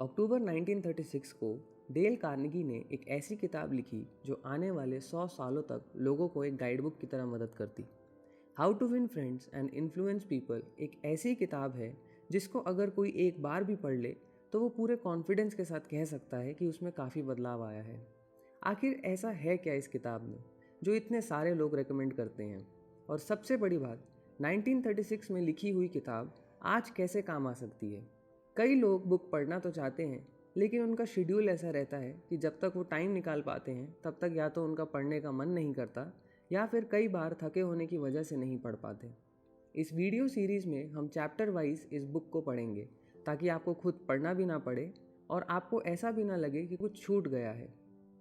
अक्टूबर 1936 को Dale Carnegie ने एक ऐसी किताब लिखी जो आने वाले 100 सालों तक लोगों को एक गाइडबुक की तरह मदद करती। How to win friends and influence people एक ऐसी किताब है जिसको अगर कोई एक बार भी पढ़ ले तो वो पूरे कॉन्फिडेंस के साथ कह सकता है कि उसमें काफ़ी बदलाव आया है। आखिर ऐसा है क्या इस किताब में जो इतने सारे लोग रेकमेंड करते हैं? और सबसे बड़ी बात, 1936 में लिखी हुई किताब आज कैसे काम आ सकती है? कई लोग बुक पढ़ना तो चाहते हैं, लेकिन उनका शेड्यूल ऐसा रहता है कि जब तक वो टाइम निकाल पाते हैं तब तक या तो उनका पढ़ने का मन नहीं करता या फिर कई बार थके होने की वजह से नहीं पढ़ पाते। इस वीडियो सीरीज़ में हम चैप्टर वाइज इस बुक को पढ़ेंगे ताकि आपको खुद पढ़ना भी ना पड़े और आपको ऐसा भी ना लगे कि कुछ छूट गया है।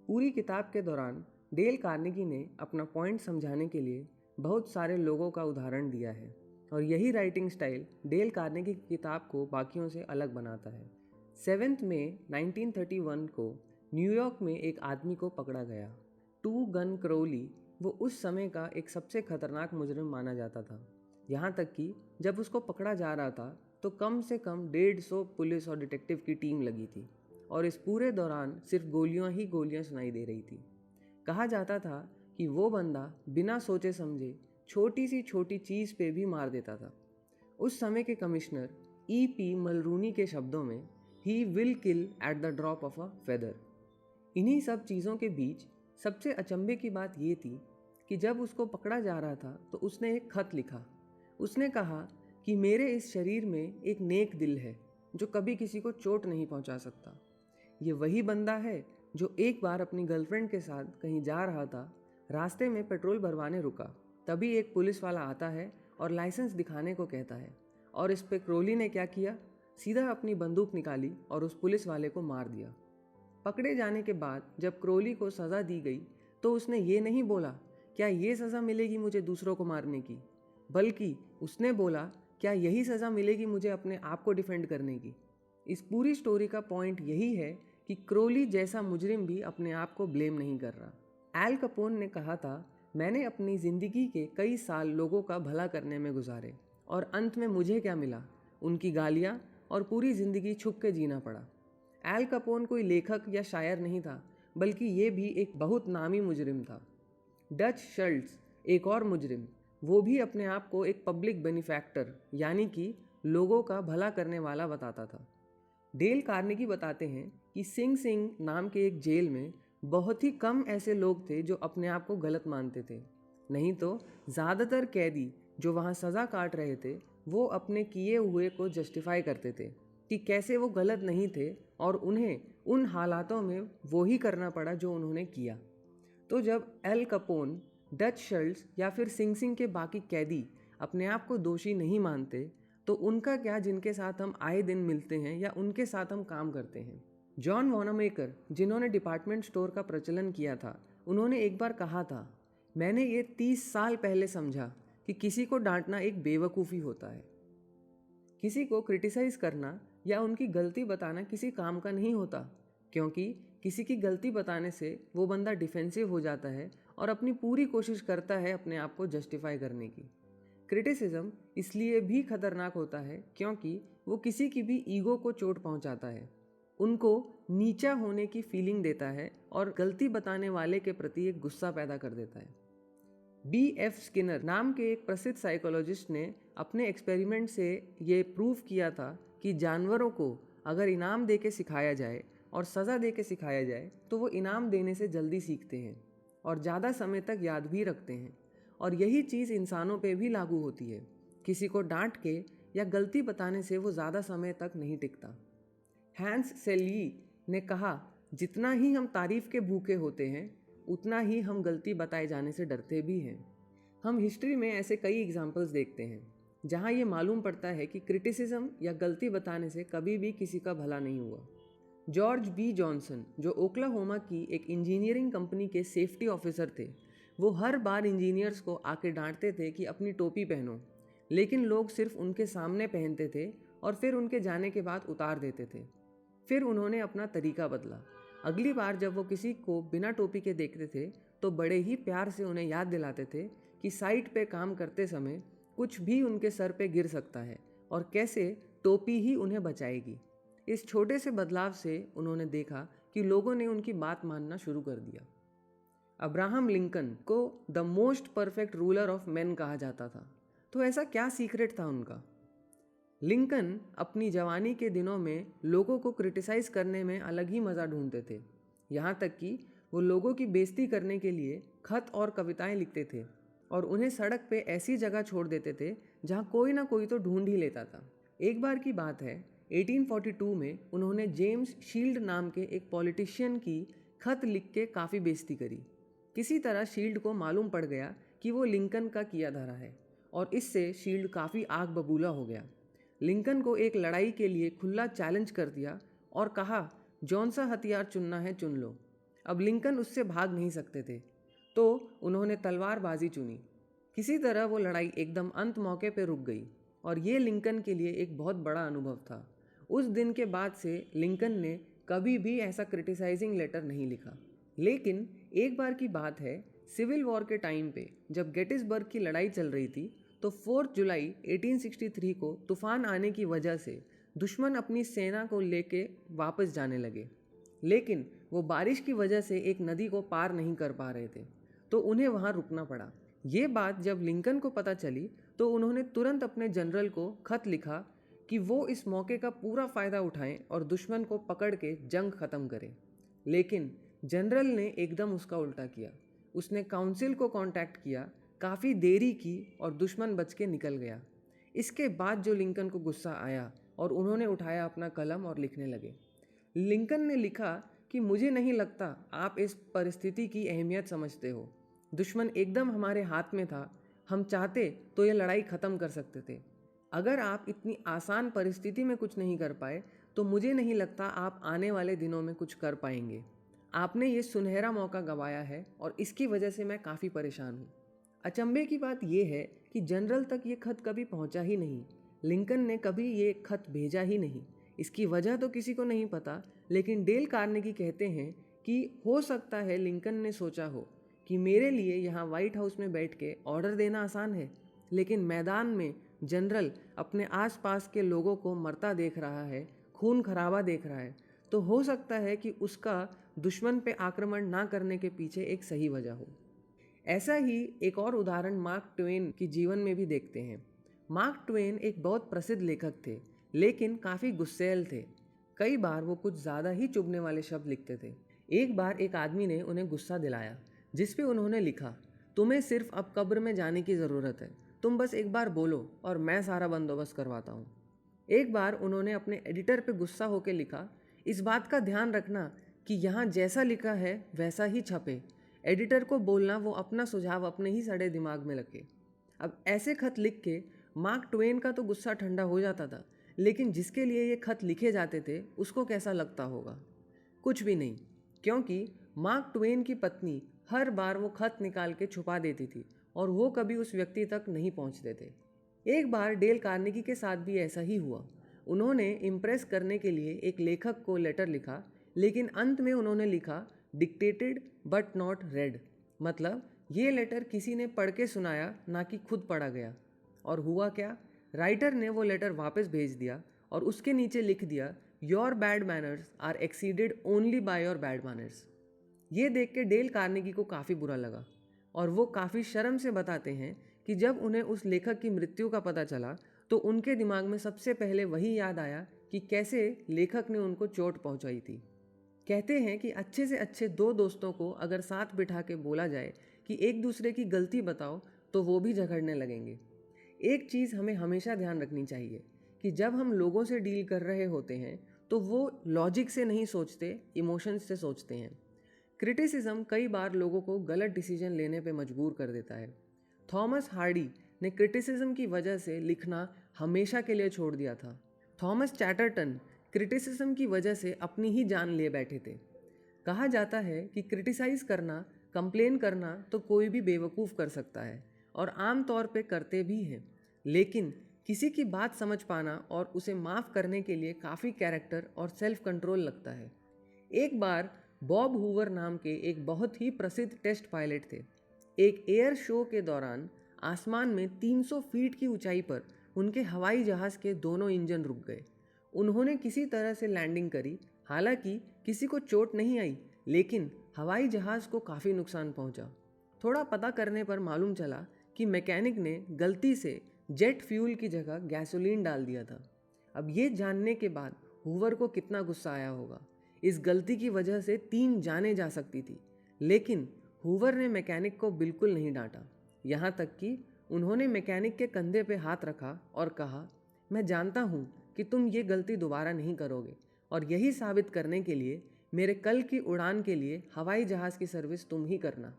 पूरी किताब के दौरान डेल कार्नेगी ने अपना पॉइंट समझाने के लिए बहुत सारे लोगों का उदाहरण दिया है और यही राइटिंग स्टाइल डेल कार्नेगी की किताब को बाकियों से अलग बनाता है। 7 मई 1931 को न्यूयॉर्क में एक आदमी को पकड़ा गया। टू गन क्रोली वो उस समय का एक सबसे खतरनाक मुजरिम माना जाता था। यहाँ तक कि जब उसको पकड़ा जा रहा था तो कम से कम 150 पुलिस और डिटेक्टिव की टीम लगी थी और इस पूरे दौरान सिर्फ गोलियां ही गोलियां सुनाई दे रही थी। कहा जाता था कि वो बंदा बिना सोचे समझे छोटी सी छोटी चीज़ पे भी मार देता था। उस समय के कमिश्नर E.P. मलरूनी के शब्दों में, he will kill at the drop of a feather. इन्हीं सब चीज़ों के बीच सबसे अचंभे की बात ये थी कि जब उसको पकड़ा जा रहा था तो उसने एक खत लिखा। उसने कहा कि मेरे इस शरीर में एक नेक दिल है जो कभी किसी को चोट नहीं पहुंचा सकता। ये वही बंदा है जो एक बार अपनी गर्लफ्रेंड के साथ कहीं जा रहा था, रास्ते में पेट्रोल भरवाने रुका, तभी एक पुलिस वाला आता है और लाइसेंस दिखाने को कहता है और इस पे क्रोली ने क्या किया, सीधा अपनी बंदूक निकाली और उस पुलिस वाले को मार दिया। पकड़े जाने के बाद जब क्रोली को सज़ा दी गई तो उसने ये नहीं बोला क्या ये सज़ा मिलेगी मुझे दूसरों को मारने की, बल्कि उसने बोला क्या यही सज़ा मिलेगी मुझे अपने आप को डिफेंड करने की। इस पूरी स्टोरी का पॉइंट यही है कि क्रोली जैसा मुजरिम भी अपने आप को ब्लेम नहीं कर रहा। एल कपोन ने कहा था, मैंने अपनी ज़िंदगी के कई साल लोगों का भला करने में गुजारे और अंत में मुझे क्या मिला, उनकी गालियाँ और पूरी ज़िंदगी छुप के जीना पड़ा। एल कपोन कोई लेखक या शायर नहीं था, बल्कि ये भी एक बहुत नामी मुजरिम था। डच शल्ट्स एक और मुजरिम, वो भी अपने आप को एक पब्लिक बेनिफैक्टर यानी कि लोगों का भला करने वाला बताता था। डेल कार्नेगी बताते हैं कि सिंग सिंग नाम के एक जेल में बहुत ही कम ऐसे लोग थे जो अपने आप को गलत मानते थे, नहीं तो ज़्यादातर कैदी जो वहाँ सज़ा काट रहे थे वो अपने किए हुए को जस्टिफाई करते थे कि कैसे वो गलत नहीं थे और उन्हें उन हालातों में वो ही करना पड़ा जो उन्होंने किया। तो जब एल कपोन, डच शल्ट्स या फिर सिंग सिंग के बाकी कैदी अपने आप को दोषी नहीं मानते तो उनका क्या जिनके साथ हम आए दिन मिलते हैं या उनके साथ हम काम करते हैं। जॉन वॉनामेकर जिन्होंने डिपार्टमेंट स्टोर का प्रचलन किया था, उन्होंने एक बार कहा था, मैंने ये 30 साल पहले समझा कि किसी को डांटना एक बेवकूफ़ी होता है। किसी को क्रिटिसाइज़ करना या उनकी गलती बताना किसी काम का नहीं होता, क्योंकि किसी की गलती बताने से वो बंदा डिफेंसिव हो जाता है और अपनी पूरी कोशिश करता है अपने आप को जस्टिफाई करने की। क्रिटिसिज्म इसलिए भी खतरनाक होता है क्योंकि वो किसी की भी ईगो को चोट पहुंचाता है, उनको नीचा होने की फीलिंग देता है और गलती बताने वाले के प्रति एक गुस्सा पैदा कर देता है। B.F. स्किनर नाम के एक प्रसिद्ध साइकोलॉजिस्ट ने अपने एक्सपेरिमेंट से ये प्रूव किया था कि जानवरों को अगर इनाम दे के सिखाया जाए और सज़ा दे के सिखाया जाए तो वो इनाम देने से जल्दी सीखते हैं और ज़्यादा समय तक याद भी रखते हैं। और यही चीज़ इंसानों पे भी लागू होती है। किसी को डांट के या गलती बताने से वो ज़्यादा समय तक नहीं टिकता। हैंस सेली ने कहा, जितना ही हम तारीफ़ के भूखे होते हैं उतना ही हम गलती बताए जाने से डरते भी हैं। हम हिस्ट्री में ऐसे कई एग्जाम्पल्स देखते हैं जहाँ ये मालूम पड़ता है कि क्रिटिसिज्म या गलती बताने से कभी भी किसी का भला नहीं हुआ। जॉर्ज बी जॉनसन जो ओक्लाहोमा की एक इंजीनियरिंग कंपनी के सेफ्टी ऑफिसर थे, वो हर बार इंजीनियर्स को आके डांटते थे कि अपनी टोपी पहनो, लेकिन लोग सिर्फ उनके सामने पहनते थे और फिर उनके जाने के बाद उतार देते थे। फिर उन्होंने अपना तरीका बदला। अगली बार जब वो किसी को बिना टोपी के देखते थे तो बड़े ही प्यार से उन्हें याद दिलाते थे कि साइट पे काम करते समय कुछ भी उनके सर पे गिर सकता है और कैसे टोपी ही उन्हें बचाएगी। इस छोटे से बदलाव से उन्होंने देखा कि लोगों ने उनकी बात मानना शुरू कर दिया। अब्राहम लिंकन को the most perfect ruler of man कहा जाता था। तो ऐसा क्या सीक्रेट था उनका? लिंकन अपनी जवानी के दिनों में लोगों को क्रिटिसाइज करने में अलग ही मज़ा ढूंढते थे। यहाँ तक कि वो लोगों की बेइज्जती करने के लिए खत और कविताएं लिखते थे और उन्हें सड़क पे ऐसी जगह छोड़ देते थे जहाँ कोई ना कोई तो ढूंढ ही लेता था। एक बार की बात है, 1842 में उन्होंने जेम्स शील्ड नाम के एक पॉलिटिशियन की खत लिख के काफ़ी बेइज्जती करी। किसी तरह शील्ड को मालूम पड़ गया कि वो लिंकन का किया धरा है और इससे शील्ड काफ़ी आग बबूला हो गया। लिंकन को एक लड़ाई के लिए खुला चैलेंज कर दिया और कहा, जौन सा हथियार चुनना है चुन लो। अब लिंकन उससे भाग नहीं सकते थे, तो उन्होंने तलवारबाजी चुनी। किसी तरह वो लड़ाई एकदम अंत मौके पर रुक गई और ये लिंकन के लिए एक बहुत बड़ा अनुभव था। उस दिन के बाद से लिंकन ने कभी भी ऐसा क्रिटिसाइजिंग लेटर नहीं लिखा। लेकिन एक बार की बात है, सिविल वॉर के टाइम पे जब गेटिसबर्ग की लड़ाई चल रही थी, तो 4 जुलाई 1863 को तूफान आने की वजह से दुश्मन अपनी सेना को लेके वापस जाने लगे। लेकिन वो बारिश की वजह से एक नदी को पार नहीं कर पा रहे थे, तो उन्हें वहाँ रुकना पड़ा। ये बात जब लिंकन को पता चली तो उन्होंने तुरंत अपने जनरल को खत लिखा कि वो इस मौके का पूरा फ़ायदा उठाएं और दुश्मन को पकड़ के जंग ख़त्म करें। लेकिन जनरल ने एकदम उसका उल्टा किया। उसने काउंसिल को कांटेक्ट किया, काफ़ी देरी की और दुश्मन बच के निकल गया। इसके बाद जो लिंकन को गुस्सा आया और उन्होंने उठाया अपना कलम और लिखने लगे। लिंकन ने लिखा कि मुझे नहीं लगता आप इस परिस्थिति की अहमियत समझते हो। दुश्मन एकदम हमारे हाथ में था, हम चाहते तो ये लड़ाई ख़त्म कर सकते थे। अगर आप इतनी आसान परिस्थिति में कुछ नहीं कर पाए तो मुझे नहीं लगता आप आने वाले दिनों में कुछ कर पाएंगे। आपने ये सुनहरा मौका गंवाया है और इसकी वजह से मैं काफ़ी परेशान हूँ। अचंभे की बात यह है कि जनरल तक ये खत कभी पहुँचा ही नहीं। लिंकन ने कभी ये खत भेजा ही नहीं। इसकी वजह तो किसी को नहीं पता, लेकिन डेल कार्नेगी कहते हैं कि हो सकता है लिंकन ने सोचा हो कि मेरे लिए यहाँ व्हाइट हाउस में बैठ के ऑर्डर देना आसान है, लेकिन मैदान में जनरल अपने आसपास के लोगों को मरता देख रहा है, खून खराबा देख रहा है, तो हो सकता है कि उसका दुश्मन पे आक्रमण ना करने के पीछे एक सही वजह हो। ऐसा ही एक और उदाहरण मार्क ट्वेन के जीवन में भी देखते हैं। मार्क ट्वेन एक बहुत प्रसिद्ध लेखक थे, लेकिन काफ़ी गुस्सैल थे। कई बार वो कुछ ज़्यादा ही चुभने वाले शब्द लिखते थे। एक बार एक आदमी ने उन्हें गुस्सा दिलाया, जिस पे उन्होंने लिखा, तुम्हें सिर्फ अब कब्र में जाने की ज़रूरत है, तुम बस एक बार बोलो और मैं सारा बंदोबस्त करवाता हूँ। एक बार उन्होंने अपने एडिटर पे गुस्सा होकर लिखा, इस बात का ध्यान रखना कि यहाँ जैसा लिखा है वैसा ही छपे। एडिटर को बोलना वो अपना सुझाव अपने ही सड़े दिमाग में रखे। अब ऐसे खत लिख के मार्क ट्वेन का तो गुस्सा ठंडा हो जाता था, लेकिन जिसके लिए ये खत लिखे जाते थे उसको कैसा लगता होगा? कुछ भी नहीं, क्योंकि मार्क ट्वेन की पत्नी हर बार वो खत निकाल के छुपा देती थी और वो कभी उस व्यक्ति तक नहीं पहुंचते थे। एक बार डेल कार्नेगी के साथ भी ऐसा ही हुआ। उन्होंने इम्प्रेस करने के लिए एक लेखक को लेटर लिखा, लेकिन अंत में उन्होंने लिखा डिक्टेटेड बट नॉट रेड, मतलब ये लेटर किसी ने पढ़ के सुनाया, ना कि खुद पढ़ा गया। और हुआ क्या? राइटर ने वो लेटर वापस भेज दिया और उसके नीचे लिख दिया, your bad manners are exceeded only by your bad manners. ये देख के डेल कार्नेगी को काफ़ी बुरा लगा और वो काफ़ी शर्म से बताते हैं कि जब उन्हें उस लेखक की मृत्यु का पता चला तो उनके दिमाग में सबसे पहले वही याद आया कि कैसे लेखक ने उनको चोट पहुंचाई थी। कहते हैं कि अच्छे से अच्छे दो दोस्तों को अगर साथ बिठा के बोला जाए कि एक दूसरे की गलती बताओ तो वो भी झगड़ने लगेंगे। एक चीज़ हमें हमेशा ध्यान रखनी चाहिए कि जब हम लोगों से डील कर रहे होते हैं तो वो लॉजिक से नहीं सोचते, इमोशंस से सोचते हैं। क्रिटिसिज्म कई बार लोगों को गलत डिसीजन लेने पे मजबूर कर देता है। थॉमस हार्डी ने क्रिटिसिज्म की वजह से लिखना हमेशा के लिए छोड़ दिया था। थॉमस चैटरटन क्रिटिसिज्म की वजह से अपनी ही जान ले बैठे थे। कहा जाता है कि क्रिटिसाइज़ करना, कंप्लेन करना तो कोई भी बेवकूफ़ कर सकता है और आम तौर पे करते भी हैं, लेकिन किसी की बात समझ पाना और उसे माफ़ करने के लिए काफ़ी कैरेक्टर और सेल्फ कंट्रोल लगता है। एक बार बॉब हूवर नाम के एक बहुत ही प्रसिद्ध टेस्ट पायलट थे। एक एयर शो के दौरान आसमान में 300 फीट की ऊंचाई पर उनके हवाई जहाज़ के दोनों इंजन रुक गए। उन्होंने किसी तरह से लैंडिंग करी। हालांकि किसी को चोट नहीं आई, लेकिन हवाई जहाज़ को काफ़ी नुकसान पहुंचा। थोड़ा पता करने पर मालूम चला कि मैकेनिक ने गलती से जेट फ्यूल की जगह गैसोलीन डाल दिया था। अब ये जानने के बाद हूवर को कितना गुस्सा आया होगा। इस गलती की वजह से 3 जानें जा सकती थी, लेकिन हूवर ने मैकेनिक को बिल्कुल नहीं डांटा। यहाँ तक कि उन्होंने मैकेनिक के कंधे पे हाथ रखा और कहा, मैं जानता हूँ कि तुम ये गलती दोबारा नहीं करोगे, और यही साबित करने के लिए मेरे कल की उड़ान के लिए हवाई जहाज़ की सर्विस तुम ही करना।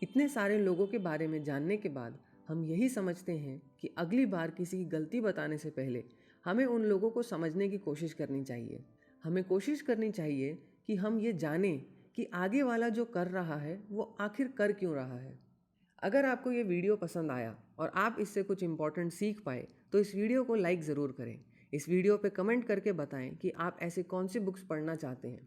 इतने सारे लोगों के बारे में जानने के बाद हम यही समझते हैं कि अगली बार किसी की गलती बताने से पहले हमें उन लोगों को समझने की कोशिश करनी चाहिए। हमें कोशिश करनी चाहिए कि हम ये जानें कि आगे वाला जो कर रहा है वो आखिर कर क्यों रहा है। अगर आपको ये वीडियो पसंद आया और आप इससे कुछ इंपॉर्टेंट सीख पाए तो इस वीडियो को लाइक ज़रूर करें। इस वीडियो पे कमेंट करके बताएं कि आप ऐसे कौन सी बुक्स पढ़ना चाहते हैं।